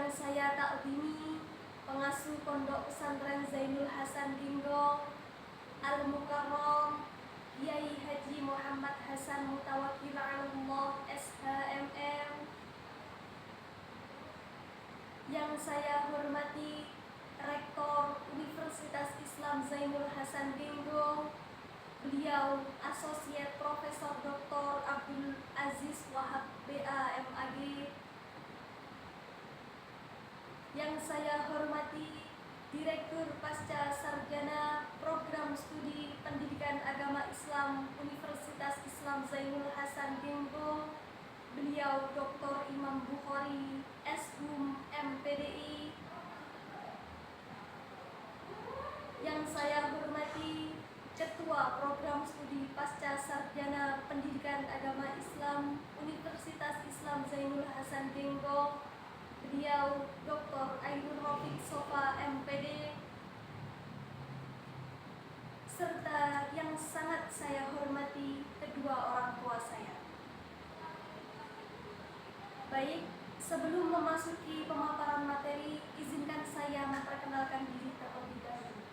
yang saya takzimi, pengasuh Pondok Pesantren Zainul Hasan Dinggong Al-Mukarram, Kiai Haji Muhammad Hasan Mutawakkil Allah SHMM. Yang saya hormati Rektor Universitas Islam Zainul Hasan Dinggong, beliau Asosiat Profesor Dr. Abdul Aziz Wahab BA MAG. Yang saya hormati Direktur Pasca Sarjana Program Studi Pendidikan Agama Islam Universitas Islam Zainul Hasan Dinggong, beliau Dr. Imam Bukhari SHUM MPDI. Yang saya hormati Ketua Program Studi Pasca Sarjana Pendidikan Agama Islam Universitas Islam Zainul Hasan Dinggong, beliau Dr. Ainur Rafiq Sofa MPD. Serta yang sangat saya hormati kedua orang tua saya. Baik, sebelum memasuki pemaparan materi, izinkan saya memperkenalkan diri terlebih dahulu.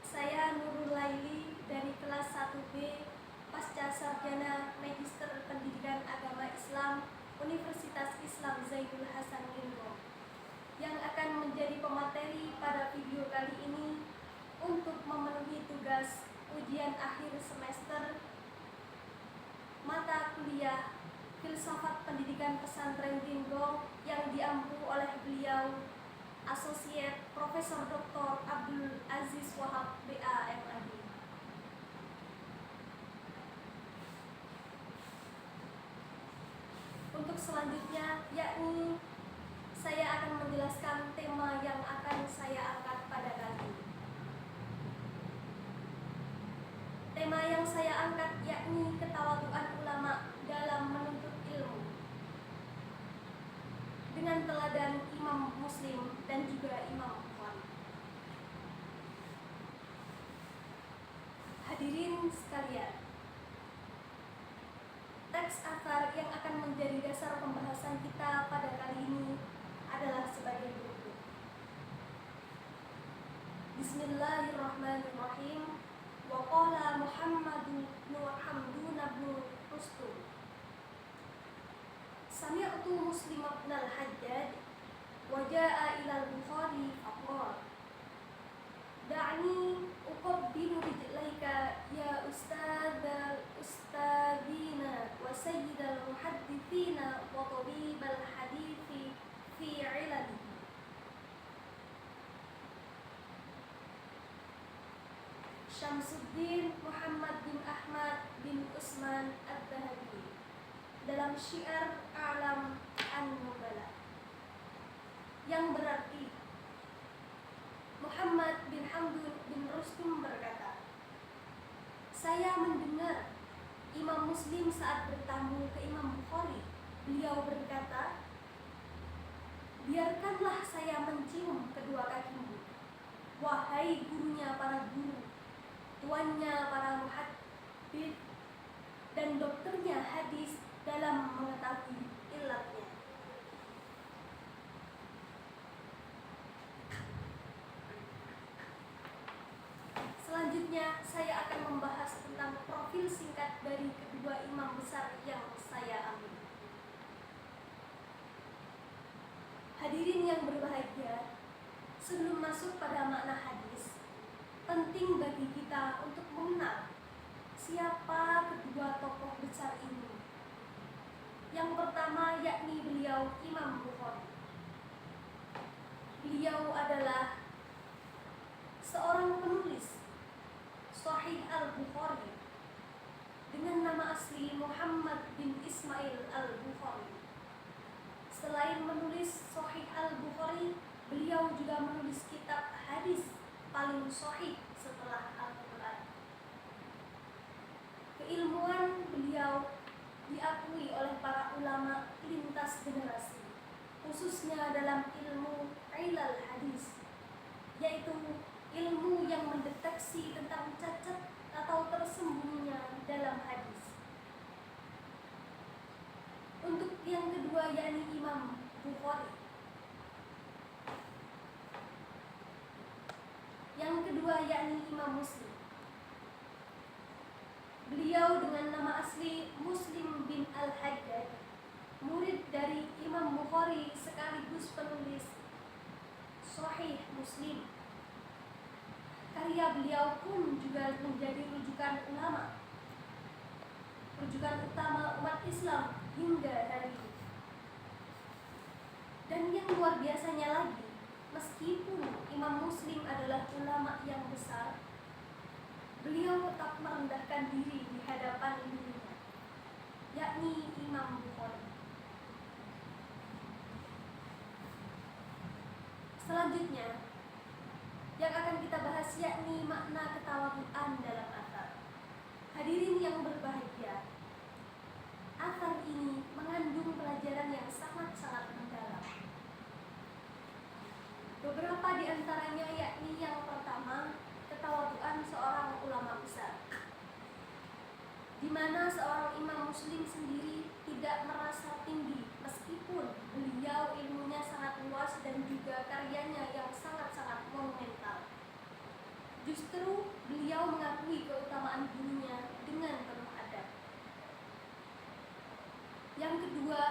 Saya Nurul Laili dari kelas 1B Pasca Sarjana Magister Pendidikan Agama Islam Universitas Islam Zainul Hasan Dinggong, yang akan menjadi pemateri pada video kali ini untuk memenuhi tugas ujian akhir semester mata kuliah Filsafat Pendidikan Pesantren Dinggong yang diampu oleh beliau Asosiat Profesor Dr. Abdul Aziz Wahab BA MAG. Untuk selanjutnya, yakni saya akan menjelaskan tema yang akan saya angkat pada kali ini. Tema yang saya angkat yakni ketawaduan ulama dalam menuntut ilmu, dengan teladan Imam Muslim dan juga Imam Bukhari. Hadirin sekalian, teks akar yang akan menjadi dasar pembahasan kita pada kali ini adalah sebagai berikut. Bismillahirrahmanirrahim. Wa qala Muhammadun Hamdun bin Rustum. Sami'tu Muslim ibn al-Hajjaj wa jaa'a ila al-Bukhari faqala da'ni uqabbilu rijlaika ya ustadzal ustadzina wa sayyidal muhadditsina wa tabibal hadithi fi ilalihi. Syamsuddin Muhammad bin Ahmad bin Usman Ad-Dahabi dalam Syiar A'lam An-Nubala, yang berarti Muhammad bin Hamdun bin Rustum berkata, saya mendengar Imam Muslim saat bertamu ke Imam Bukhari. Beliau berkata, biarkanlah saya mencium kedua kakimu, wahai gurunya para guru, tuannya para muhaddits dan dokternya hadis dalam mengetahui ilatnya. Selanjutnya saya akan membahas tentang profil singkat dari kedua imam besar yang saya ambil. Hadirin yang berbahagia, sebelum masuk pada makna hadis, penting bagi kita untuk mengenal siapa kedua tokoh besar ini. Yang pertama yakni beliau Imam Bukhari. Beliau adalah seorang penulis Sahih Al-Bukhari dengan nama asli Muhammad bin Ismail Al-Bukhari. Selain menulis Sahih Al-Bukhari, beliau juga menulis kitab hadis paling sahih setelah Al-Quran. Keilmuan beliau diakui oleh para ulama lintas generasi, khususnya dalam ilmu ilal hadis, yaitu ilmu yang mendeteksi tentang cacat atau tersembunyinya dalam hadis. Untuk yang kedua yakni Imam Bukhari. Beliau dengan nama asli Muslim bin Al-Hajjaj, murid dari Imam Bukhari sekaligus penulis Sahih Muslim. Karya beliau pun juga menjadi rujukan utama umat Islam hingga hari ini. Dan yang luar biasanya lagi, meskipun Imam Muslim adalah ulama yang besar, beliau tetap merendahkan diri di hadapan ibunya, yakni Imam Bukhari. Selanjutnya, yang akan kita bahas yakni makna ketawadhuan dalam athar. Hadirin yang berbahagia, athar ini mengandung pelajaran yang sangat-sangat mendalam. Beberapa di antaranya yakni yang pertama, ketawadhuan seorang ulama besar, di mana seorang Imam Muslim sendiri tidak merasa tinggi meskipun beliau ilmunya sangat luas dan juga karyanya yang sangat-sangat monumental. Justru beliau mengakui keutamaan gurunya dengan penuh adab. Yang kedua,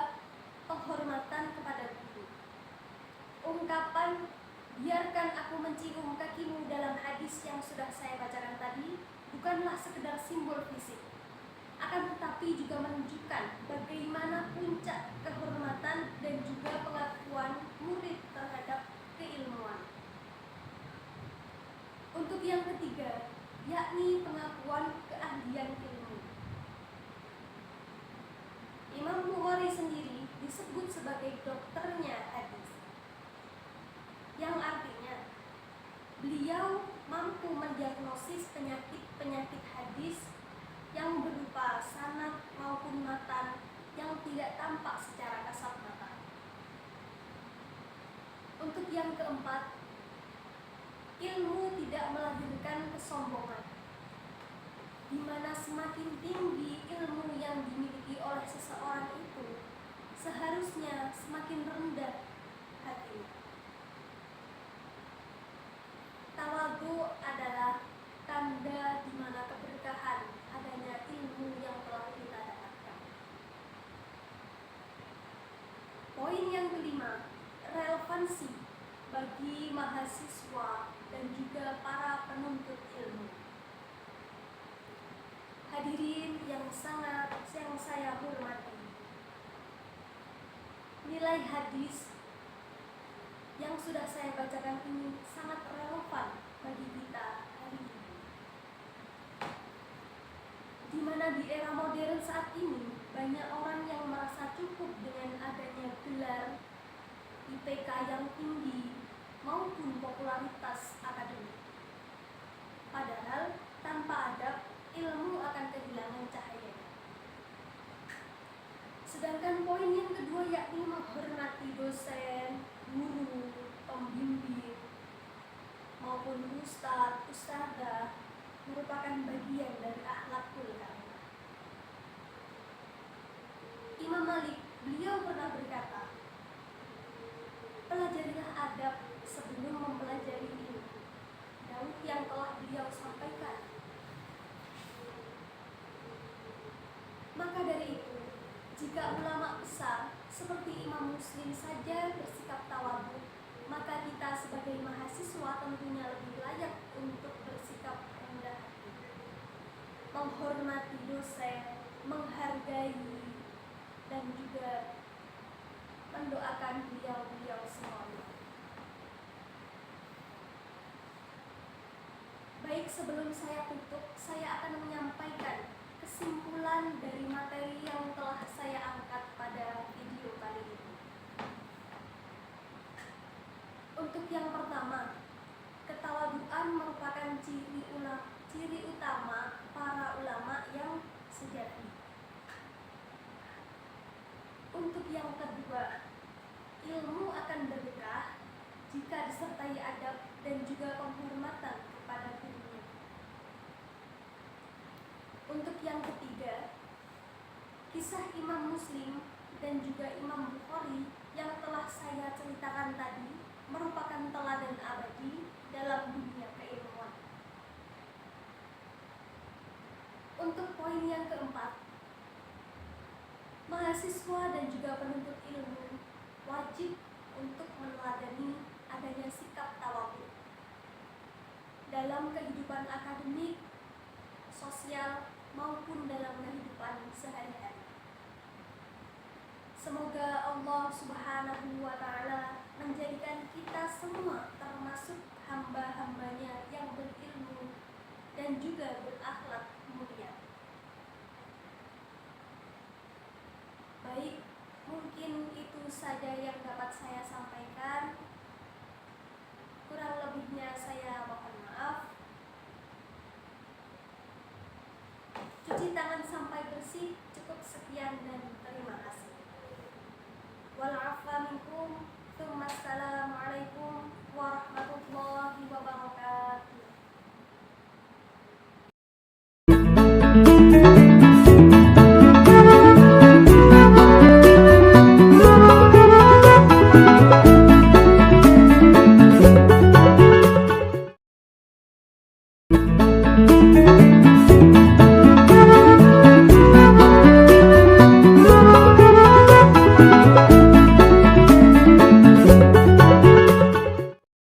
penghormatan kepada guru. Ungkapan "biarkan aku mencium kakimu" dalam hadis yang sudah saya bacakan tadi bukanlah sekedar simbol fisik, akan tetapi juga menunjukkan bagaimana puncak kehormatan dan juga pengakuan murid terhadap keilmuan. Untuk yang ketiga, yakni pengakuan keahlian ilmu. Imam Bukhari sendiri disebut sebagai dokternya hadis, yang artinya beliau mampu mendiagnosis penyakit-penyakit hadis yang berupa sanad maupun matan yang tidak tampak secara kasat mata. Untuk yang keempat, ilmu tidak melahirkan kesombongan, di mana semakin tinggi ilmu yang dimiliki oleh seseorang itu, seharusnya semakin rendah hatinya. Tawadhu adalah tanda di mana keberkahan adanya ilmu yang telah kita dapatkan. Poin yang kelima, relevansi bagi mahasiswa dan juga para penuntut ilmu. Hadirin yang saya hormati, nilai hadis yang sudah saya bacakan ini sangat relevan bagi kita hari ini, di mana di era modern saat ini banyak orang yang merasa cukup dengan adanya gelar IPK yang tinggi maupun popularitas akademik. Padahal tanpa adab, ilmu akan kehilangan cahayanya. Sedangkan poin yang kedua yakni menghormati dosen, guru, pembimbing, maupun ustadz, ustadzah merupakan bagian dari akhlakul karimah. Imam Malik, beliau pernah berkata, pelajarilah adab sebelum mempelajari ilmu. Daud yang telah beliau sampaikan. Maka dari itu, jika ulama besar seperti Imam Muslim saja bersikap tawadhu, maka kita sebagai mahasiswa tentunya lebih layak untuk bersikap rendah hati, menghormati dosen, menghargai dan juga mendoakan beliau-beliau semuanya. Baik, sebelum saya tutup, saya akan menyampaikan kesimpulan dari materi yang telah saya angkat pada video kali ini. Untuk yang pertama, ketawadhuan merupakan ciri utama para ulama yang sejati. Untuk yang kedua, ilmu akan berkah jika disertai adab dan juga penghormatan kepada gurunya. Untuk yang ketiga, kisah Imam Muslim dan juga Imam Bukhari yang telah saya ceritakan tadi merupakan teladan abadi dalam dunia keilmuan. Untuk poin yang keempat, mahasiswa dan juga penuntut ilmu wajib untuk meneladani adanya sikap tawadhu dalam kehidupan akademik, sosial, maupun dalam kehidupan sehari-hari. Semoga Allah Subhanahu wa Ta'ala menjadikan kita semua termasuk hamba-hambanya yang berilmu dan juga berakhlak mulia. Baik, mungkin itu saja yang dapat saya sampaikan. Kurang lebihnya saya mohon maaf. Cuci tangan